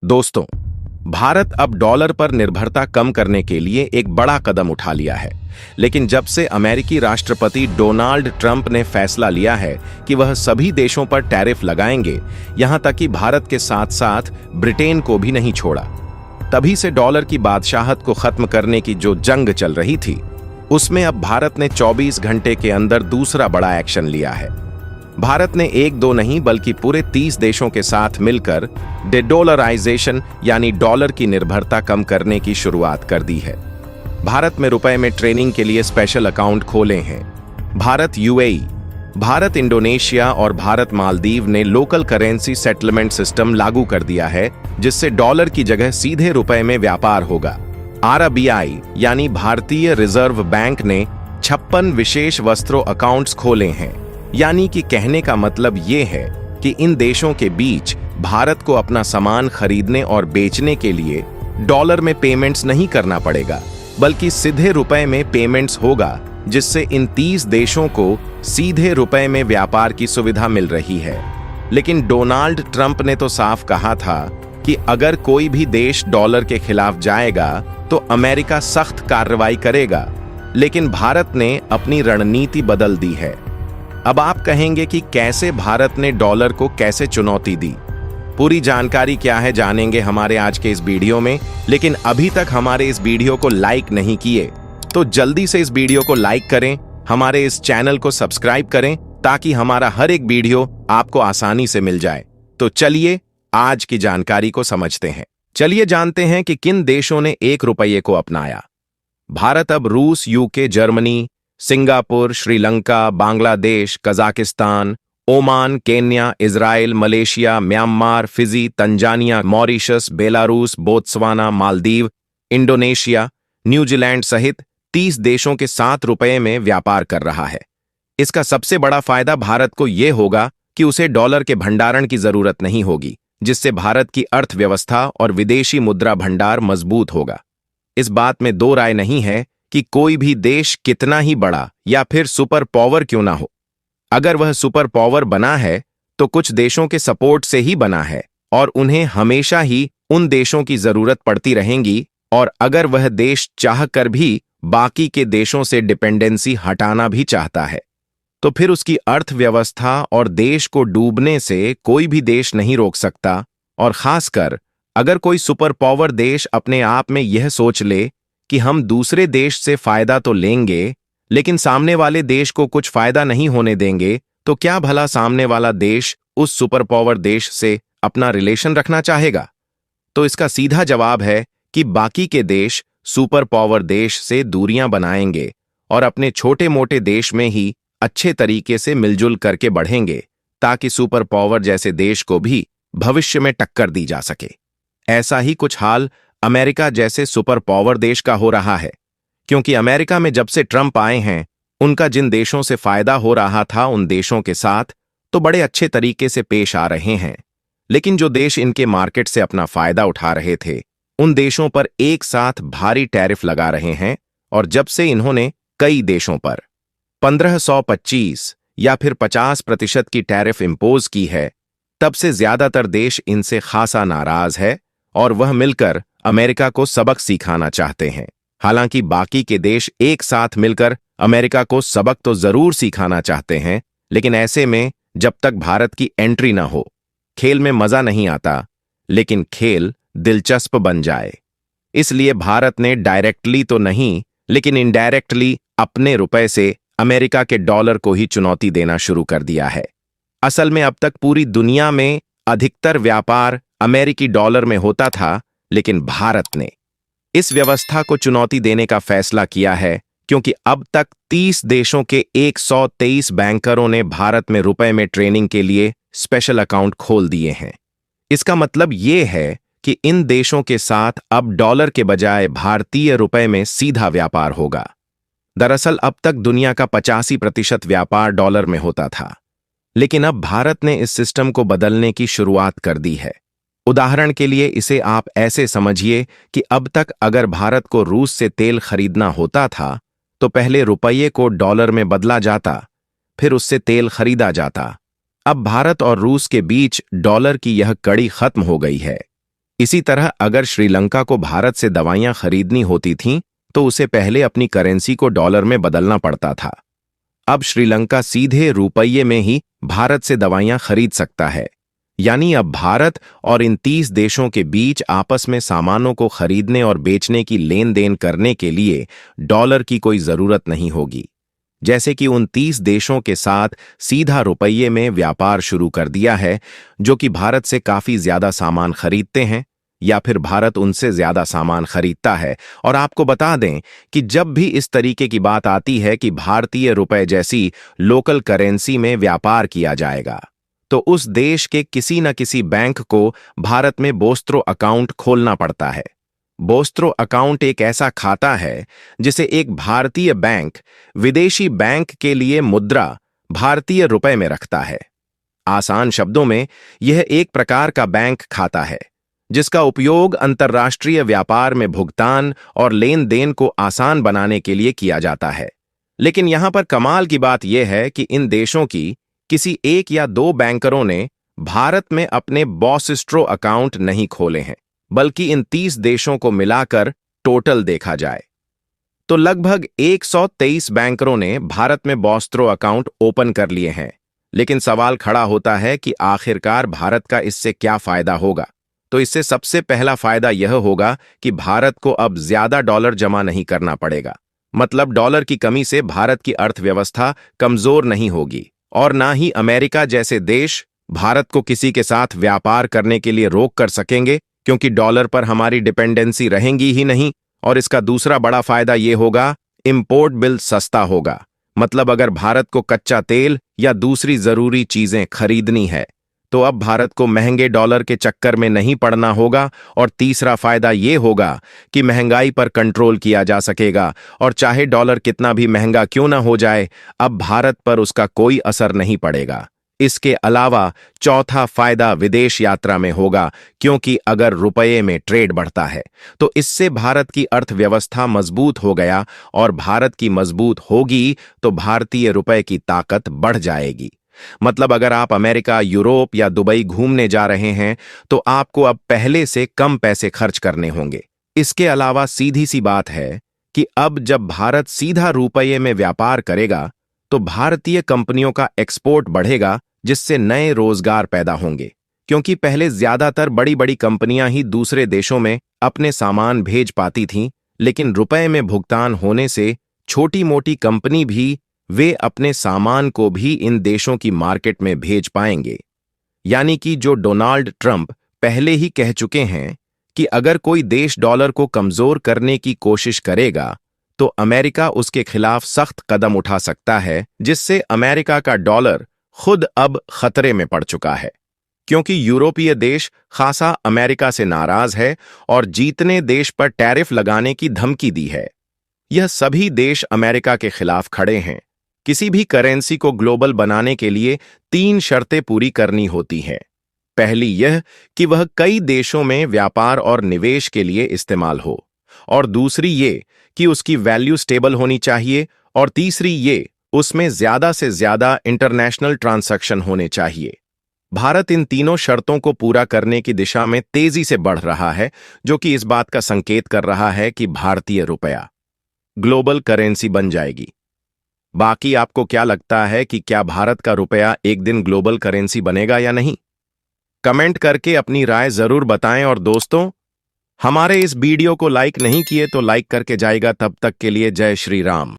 दोस्तों, भारत अब डॉलर पर निर्भरता कम करने के लिए एक बड़ा कदम उठा लिया है। लेकिन जब से अमेरिकी राष्ट्रपति डोनाल्ड ट्रंप ने फैसला लिया है कि वह सभी देशों पर टैरिफ लगाएंगे, यहां तक कि भारत के साथ साथ ब्रिटेन को भी नहीं छोड़ा, तभी से डॉलर की बादशाहत को खत्म करने की जो जंग चल रही थी, उसमें अब भारत ने 24 घंटे के अंदर दूसरा बड़ा एक्शन लिया है। भारत ने एक दो नहीं बल्कि पूरे 30 देशों के साथ मिलकर डे-डॉलराइजेशन यानी डॉलर की निर्भरता कम करने की शुरुआत कर दी है। भारत में रुपए में ट्रेनिंग के लिए स्पेशल अकाउंट खोले हैं। भारत यूएई, भारत इंडोनेशिया और भारत मालदीव ने लोकल करेंसी सेटलमेंट सिस्टम लागू कर दिया है, जिससे डॉलर की जगह सीधे रुपए में व्यापार होगा। आरबीआई यानी भारतीय रिजर्व बैंक ने 56 विशेष वस्त्रों अकाउंट्स खोले हैं। यानी कि कहने का मतलब ये है कि इन देशों के बीच भारत को अपना सामान खरीदने और बेचने के लिए डॉलर में पेमेंट्स नहीं करना पड़ेगा, बल्कि सीधे रुपए में पेमेंट्स होगा, जिससे इन 30 देशों को सीधे रुपए में व्यापार की सुविधा मिल रही है। लेकिन डोनाल्ड ट्रंप ने तो साफ कहा था कि अगर कोई भी देश डॉलर के खिलाफ जाएगा तो अमेरिका सख्त कार्रवाई करेगा। लेकिन भारत ने अपनी रणनीति बदल दी है। अब आप कहेंगे कि कैसे भारत ने डॉलर को कैसे चुनौती दी। पूरी जानकारी क्या है जानेंगे हमारे आज के इस वीडियो में। लेकिन अभी तक हमारे इस वीडियो को लाइक नहीं किए तो जल्दी से इस वीडियो को लाइक करें, हमारे इस चैनल को सब्सक्राइब करें ताकि हमारा हर एक वीडियो आपको आसानी से मिल जाए। तो चलिए आज की जानकारी को समझते हैं। चलिए जानते हैं कि किन देशों ने एक रुपये को अपनाया। भारत अब रूस, UK, Germany, Singapore, Sri Lanka, Bangladesh, Kazakhstan, Oman, Kenya, Israel, Malaysia, Myanmar, Fiji, Tanzania, Mauritius, Belarus, Botswana, Maldives, Indonesia, New Zealand सहित 30 देशों के 7 रुपये में व्यापार कर रहा है। इसका सबसे बड़ा फायदा भारत को यह होगा कि उसे डॉलर के भंडारण की जरूरत नहीं होगी, जिससे भारत की अर्थव्यवस्था और विदेशी मुद्रा भंडार मजबूत होगा। इस बात में दो राय नहीं है कि कोई भी देश कितना ही बड़ा या फिर सुपर पावर क्यों ना हो, अगर वह सुपर पावर बना है तो कुछ देशों के सपोर्ट से ही बना है और उन्हें हमेशा ही उन देशों की जरूरत पड़ती रहेगी। और अगर वह देश चाहकर भी बाकी के देशों से डिपेंडेंसी हटाना भी चाहता है तो फिर उसकी अर्थव्यवस्था और देश को डूबने से कोई भी देश नहीं रोक सकता। और खासकर अगर कोई सुपर पावर देश अपने आप में यह सोच ले कि हम दूसरे देश से फायदा तो लेंगे लेकिन सामने वाले देश को कुछ फायदा नहीं होने देंगे, तो क्या भला सामने वाला देश उस सुपर पावर देश से अपना रिलेशन रखना चाहेगा? तो इसका सीधा जवाब है कि बाकी के देश सुपर पावर देश से दूरियां बनाएंगे और अपने छोटे मोटे देश में ही अच्छे तरीके से मिलजुल करके बढ़ेंगे, ताकि सुपर पावर जैसे देश को भी भविष्य में टक्कर दी जा सके। ऐसा ही कुछ हाल अमेरिका जैसे सुपर पावर देश का हो रहा है, क्योंकि अमेरिका में जब से ट्रंप आए हैं, उनका जिन देशों से फायदा हो रहा था उन देशों के साथ तो बड़े अच्छे तरीके से पेश आ रहे हैं। लेकिन जो देश इनके मार्केट से अपना फायदा उठा रहे थे, उन देशों पर एक साथ भारी टैरिफ लगा रहे हैं। और जब से इन्होंने कई देशों पर 1525 या फिर 50% की टैरिफ इंपोज की है, तब से ज्यादातर देश इनसे खासा नाराज है और वह मिलकर अमेरिका को सबक सिखाना चाहते हैं। हालांकि बाकी के देश एक साथ मिलकर अमेरिका को सबक तो जरूर सिखाना चाहते हैं, लेकिन ऐसे में जब तक भारत की एंट्री ना हो, खेल में मजा नहीं आता, लेकिन खेल दिलचस्प बन जाए। इसलिए भारत ने डायरेक्टली तो नहीं लेकिन इनडायरेक्टली अपने रुपए से अमेरिका के डॉलर को ही चुनौती देना शुरू कर दिया है। असल में अब तक पूरी दुनिया में अधिकतर व्यापार अमेरिकी डॉलर में होता था, लेकिन भारत ने इस व्यवस्था को चुनौती देने का फैसला किया है, क्योंकि अब तक 30 देशों के 123 बैंकरों ने भारत में रुपए में ट्रेनिंग के लिए स्पेशल अकाउंट खोल दिए हैं। इसका मतलब यह है कि इन देशों के साथ अब डॉलर के बजाय भारतीय रुपए में सीधा व्यापार होगा। दरअसल अब तक दुनिया का 85% व्यापार डॉलर में होता था, लेकिन अब भारत ने इस सिस्टम को बदलने की शुरुआत कर दी है। उदाहरण के लिए इसे आप ऐसे समझिए कि अब तक अगर भारत को रूस से तेल खरीदना होता था तो पहले रुपये को डॉलर में बदला जाता, फिर उससे तेल खरीदा जाता। अब भारत और रूस के बीच डॉलर की यह कड़ी खत्म हो गई है। इसी तरह अगर श्रीलंका को भारत से दवाइयां खरीदनी होती थीं, तो उसे पहले अपनी करेंसी को डॉलर में बदलना पड़ता था। अब श्रीलंका सीधे रुपये में ही भारत से दवाइयां खरीद सकता है। यानी अब भारत और इन 30 देशों के बीच आपस में सामानों को खरीदने और बेचने की लेन देन करने के लिए डॉलर की कोई जरूरत नहीं होगी। जैसे कि उन 30 देशों के साथ सीधा रुपये में व्यापार शुरू कर दिया है, जो कि भारत से काफी ज्यादा सामान खरीदते हैं या फिर भारत उनसे ज्यादा सामान खरीदता है। और आपको बता दें कि जब भी इस तरीके की बात आती है कि भारतीय रुपए जैसी लोकल करेंसी में व्यापार किया जाएगा, तो उस देश के किसी न किसी बैंक को भारत में बोस्त्रो अकाउंट खोलना पड़ता है। बोस्त्रो अकाउंट एक ऐसा खाता है जिसे एक भारतीय बैंक विदेशी बैंक के लिए मुद्रा भारतीय रुपए में रखता है। आसान शब्दों में यह एक प्रकार का बैंक खाता है जिसका उपयोग अंतर्राष्ट्रीय व्यापार में भुगतान और लेन देन को आसान बनाने के लिए किया जाता है। लेकिन यहां पर कमाल की बात यह है कि इन देशों की किसी एक या दो बैंकरों ने भारत में अपने बोस्त्रो अकाउंट नहीं खोले हैं, बल्कि इन 30 देशों को मिलाकर टोटल देखा जाए तो लगभग 123 बैंकरों ने भारत में बोस्त्रो अकाउंट ओपन कर लिए हैं। लेकिन सवाल खड़ा होता है कि आखिरकार भारत का इससे क्या फायदा होगा। तो इससे सबसे पहला फायदा यह होगा कि भारत को अब ज्यादा डॉलर जमा नहीं करना पड़ेगा। मतलब डॉलर की कमी से भारत की अर्थव्यवस्था कमजोर नहीं होगी और ना ही अमेरिका जैसे देश भारत को किसी के साथ व्यापार करने के लिए रोक कर सकेंगे, क्योंकि डॉलर पर हमारी डिपेंडेंसी रहेंगी ही नहीं। और इसका दूसरा बड़ा फायदा यह होगा, इंपोर्ट बिल सस्ता होगा। मतलब अगर भारत को कच्चा तेल या दूसरी जरूरी चीजें खरीदनी है तो अब भारत को महंगे डॉलर के चक्कर में नहीं पड़ना होगा। और तीसरा फायदा यह होगा कि महंगाई पर कंट्रोल किया जा सकेगा और चाहे डॉलर कितना भी महंगा क्यों ना हो जाए, अब भारत पर उसका कोई असर नहीं पड़ेगा। इसके अलावा चौथा फायदा विदेश यात्रा में होगा, क्योंकि अगर रुपये में ट्रेड बढ़ता है तो इससे भारत की अर्थव्यवस्था मजबूत हो गया और भारत की मजबूत होगी तो भारतीय रुपये की ताकत बढ़ जाएगी। मतलब अगर आप अमेरिका, यूरोप या दुबई घूमने जा रहे हैं तो आपको अब पहले से कम पैसे खर्च करने होंगे। इसके अलावा सीधी सी बात है कि अब जब भारत सीधा रुपये में व्यापार करेगा तो भारतीय कंपनियों का एक्सपोर्ट बढ़ेगा, जिससे नए रोजगार पैदा होंगे। क्योंकि पहले ज्यादातर बड़ी बड़ी कंपनियां ही दूसरे देशों में अपने सामान भेज पाती थीं, लेकिन रुपए में भुगतान होने से छोटी मोटी कंपनी भी वे अपने सामान को भी इन देशों की मार्केट में भेज पाएंगे। यानी कि जो डोनाल्ड ट्रंप पहले ही कह चुके हैं कि अगर कोई देश डॉलर को कमजोर करने की कोशिश करेगा तो अमेरिका उसके खिलाफ सख्त कदम उठा सकता है, जिससे अमेरिका का डॉलर खुद अब खतरे में पड़ चुका है। क्योंकि यूरोपीय देश खासा अमेरिका से नाराज है और जीतने देश पर टैरिफ लगाने की धमकी दी है। यह सभी देश अमेरिका के खिलाफ खड़े हैं। किसी भी करेंसी को ग्लोबल बनाने के लिए 3 शर्तें पूरी करनी होती हैं। पहली यह कि वह कई देशों में व्यापार और निवेश के लिए इस्तेमाल हो, और दूसरी ये कि उसकी वैल्यू स्टेबल होनी चाहिए, और तीसरी ये उसमें ज्यादा से ज्यादा इंटरनेशनल ट्रांजैक्शन होने चाहिए। भारत इन तीनों शर्तों को पूरा करने की दिशा में तेजी से बढ़ रहा है, जो कि इस बात का संकेत कर रहा है कि भारतीय रुपया ग्लोबल करेंसी बन जाएगी। बाकी आपको क्या लगता है कि क्या भारत का रुपया एक दिन ग्लोबल करेंसी बनेगा या नहीं? कमेंट करके अपनी राय जरूर बताएं। और दोस्तों, हमारे इस वीडियो को लाइक नहीं किए तो लाइक करके जाएगा। तब तक के लिए जय श्री राम।